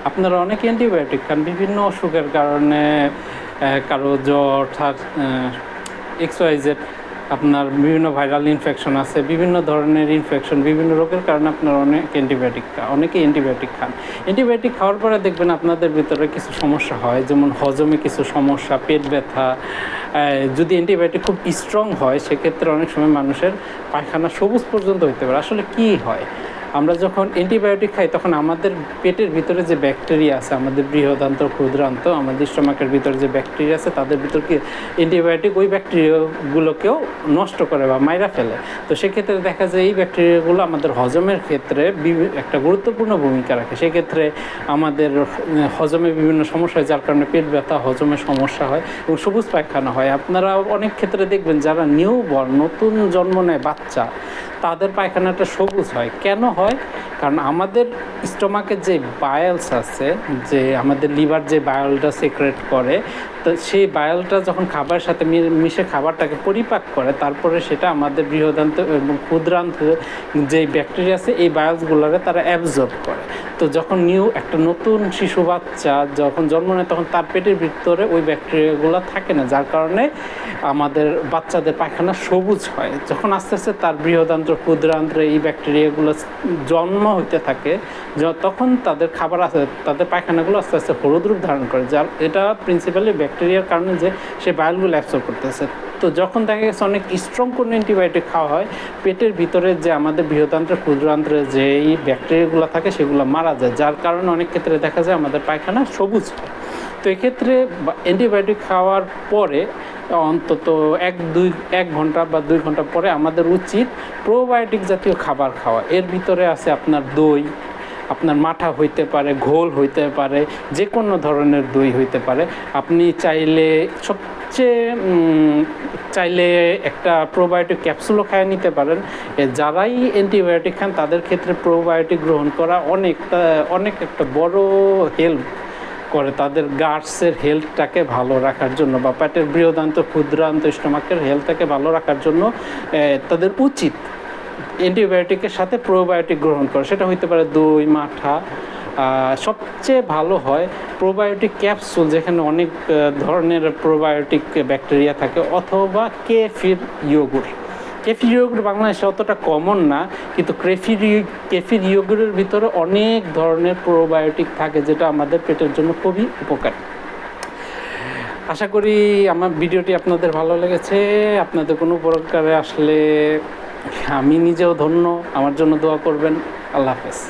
আপনারা অনেকে অ্যান্টিবায়োটিক খান বিভিন্ন অসুখের কারণে, কারো জ্বর, XYZ, আপনার বিভিন্ন ভাইরাল ইনফেকশন আছে, বিভিন্ন ধরনের ইনফেকশন, বিভিন্ন রোগের কারণে আপনারা অনেকে অ্যান্টিবায়োটিক খান। অ্যান্টিবায়োটিক খাওয়ার পরে দেখবেন আপনাদের ভিতরে কিছু সমস্যা হয়, যেমন হজমে কিছু সমস্যা, পেট ব্যথা। যদি অ্যান্টিবায়োটিক খুব স্ট্রং হয় সেক্ষেত্রে অনেক সময় মানুষের পায়খানা সবুজ পর্যন্ত হতে পারে। আসলে কী হয়, আমরা যখন অ্যান্টিবায়োটিক খাই তখন আমাদের পেটের ভিতরে যে ব্যাকটেরিয়া আছে, আমাদের বৃহদান্ত্র, ক্ষুদ্রান্ত, আমাদের স্টোমাকের ভিতরে যে ব্যাকটেরিয়া আছে, তাদের ভিতর কি অ্যান্টিবায়োটিক ওই ব্যাকটেরিয়াগুলোকেও নষ্ট করে বা মাইরা ফেলে। তো সেক্ষেত্রে দেখা যায় এই ব্যাকটেরিয়াগুলো আমাদের হজমের ক্ষেত্রে একটা গুরুত্বপূর্ণ ভূমিকা রাখে। সেক্ষেত্রে আমাদের হজমে বিভিন্ন সমস্যা হয়, যার কারণে পেট ব্যথা, হজমের সমস্যা হয় এবং সবুজ পায়খানা হয়। আপনারা অনেক ক্ষেত্রে দেখবেন যারা নিউবর্ন, নতুন জন্ম নেয় বাচ্চা, তাদের পায়খানাটা সবুজ হয়। কেন হয়? কারণ আমাদের স্টোমাকের যে বায়ালস আছে, যে আমাদের লিভার যে বায়ালটা সিক্রেট করে, তো সেই বায়ালটা যখন খাবারের সাথে মিশে খাবারটাকে পরিপাক করে, তারপরে সেটা আমাদের বৃহদান্ত এবং ক্ষুদ্রান্ত যে ব্যাকটেরিয়া আছে এই বায়ালসগুলোরে তারা অ্যাবজর্ব করে। তো যখন একটা নতুন শিশু বাচ্চা যখন জন্ম নেয় তখন তার পেটের ভিতরে ওই ব্যাকটেরিয়াগুলো থাকে না, যার কারণে আমাদের বাচ্চাদের পায়খানা সবুজ হয়। যখন আস্তে আস্তে তার বৃহদান্ত্র, ক্ষুদ্রান্ত্রে এই ব্যাকটেরিয়াগুলো জন্ম হইতে থাকে, তখন তাদের তাদের পায়খানাগুলো আস্তে আস্তে হলুদ রূপ ধারণ করে, যার এটা প্রিন্সিপালি ব্যাকটেরিয়ার কারণে যে সে বায়লগুলো অ্যাবসর্ব করতেছে। তো যখন দেখা গেছে অনেক স্ট্রং কোনো অ্যান্টিবায়োটিক খাওয়া হয়, পেটের ভিতরে যে আমাদের বৃহদান্ত্র, ক্ষুদ্রান্ত্রে যেই ব্যাকটেরিয়াগুলো থাকে সেগুলো মারা যায়, যার কারণে অনেক ক্ষেত্রে দেখা যায় আমাদের পায়খানা সবুজ হয়। তো এক্ষেত্রে অ্যান্টিবায়োটিক খাওয়ার পরে অন্তত 1 ঘন্টা বা 2 ঘন্টা পরে আমাদের উচিত প্রোবায়োটিক জাতীয় খাবার খাওয়া। এর ভিতরে আছে আপনার দই, আপনার মাঠা হইতে পারে, ঘোল হইতে পারে, যে কোনো ধরনের দই হইতে পারে। আপনি চাইলে একটা প্রোবায়োটিক ক্যাপসুলও খাইয়ে নিতে পারেন। যারাই অ্যান্টিবায়োটিক খান তাদের ক্ষেত্রে প্রোবায়োটিক গ্রহণ করা অনেক একটা বড় হেল্প করে তাদের গাটসের হেলথটাকে ভালো রাখার জন্য, বা পেটের বৃহদান্ত, ক্ষুদ্রান্ত, স্টোমাকের হেলথটাকে ভালো রাখার জন্য তাদের উচিত অ্যান্টিবায়োটিকের সাথে প্রোবায়োটিক গ্রহণ করা। সেটা হইতে পারে দই, মাঠা। সবচেয়ে ভালো হয় প্রোবায়োটিক ক্যাপসুল, যেখানে অনেক ধরনের প্রোবায়োটিক ব্যাকটেরিয়া থাকে, অথবা কেফির ইয়োগুর। কেফির ইয়োগুর বাংলাদেশে অতটা কমন না, কিন্তু কেফির ইয়োগুরের ভিতরে অনেক ধরনের প্রোবায়োটিক থাকে, যেটা আমাদের পেটের জন্য খুবই উপকারী। আশা করি আমার ভিডিওটি আপনাদের ভালো লেগেছে। আপনাদের কোনো উপকারে আসলে আমি নিজেও ধন্য। আমার জন্য দোয়া করবেন। আল্লাহ হাফেজ।